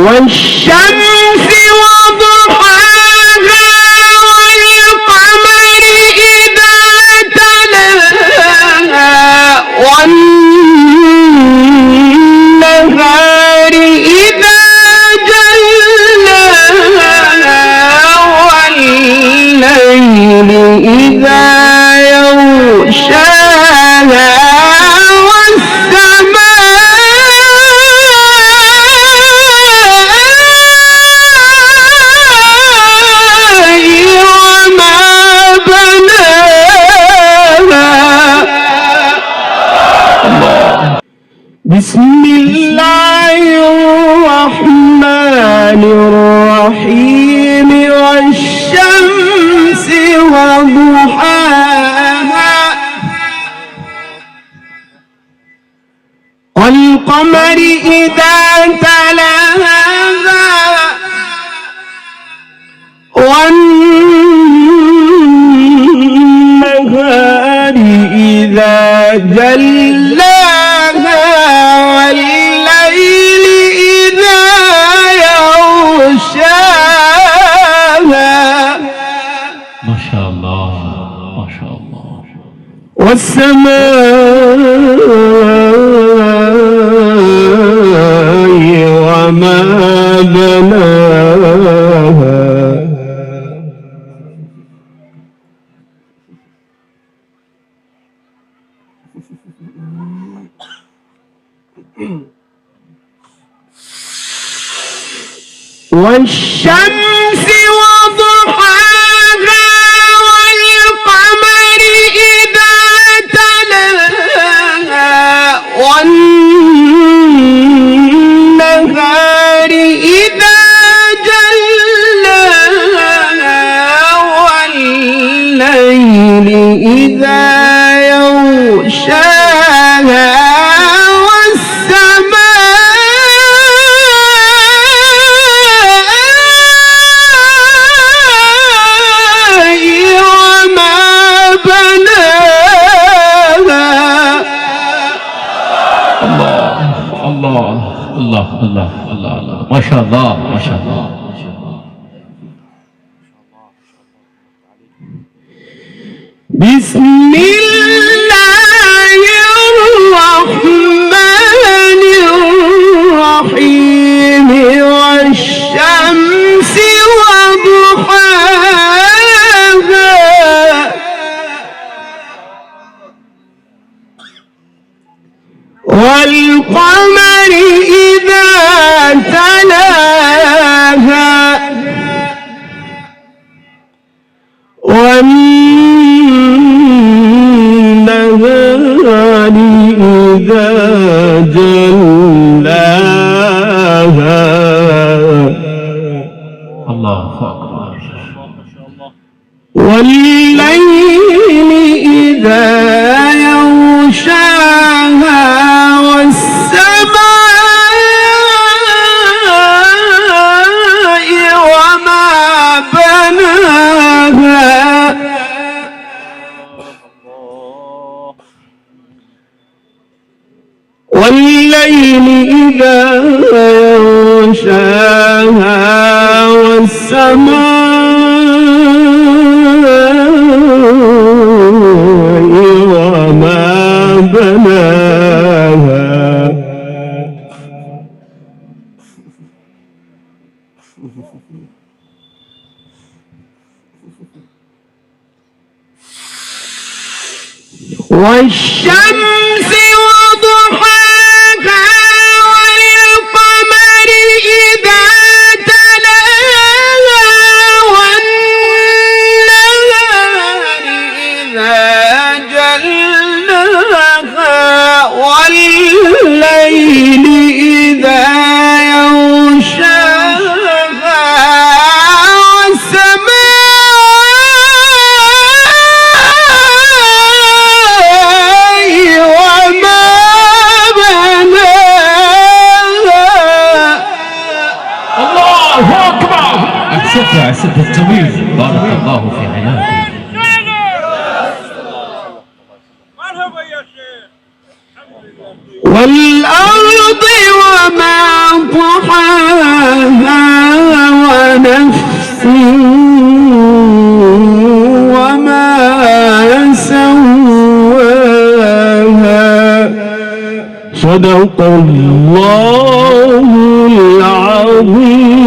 والشمس وضحاها والقمر إذا تلاها والنهار إذا جلاها والليل إذا يغشاها بسم الله الرحمن الرحيم والشمس وضحاها والقمر إذا تلاها والنهار إذا جلاها والليل إذا يغشاها ما شاء الله ما شاء الله والسماء وما بناها والشمس وضحاها والقمر إذا تلاها والنهار إذا جلاها والليل إذا يغشاها الله الله الله الله ما شاء الله ما شاء الله بسم الله الرحمن الرحيم والشمس وضحاها والقمر إذا تلاها والنهار إذا جلاها الله أكبر والليل إذا يغشاها والسماء وما بناها والليل إذا يغشاها والسماء وما بناها والشمس وضحاها والقمر إذا تلاها والنهار إذا جلاها والليل إذا يغشاها أحسنت التمييز بارك الله في حياتك. مرحبا يا شيخ. والأرض وما طحاها صدق الله العظيم.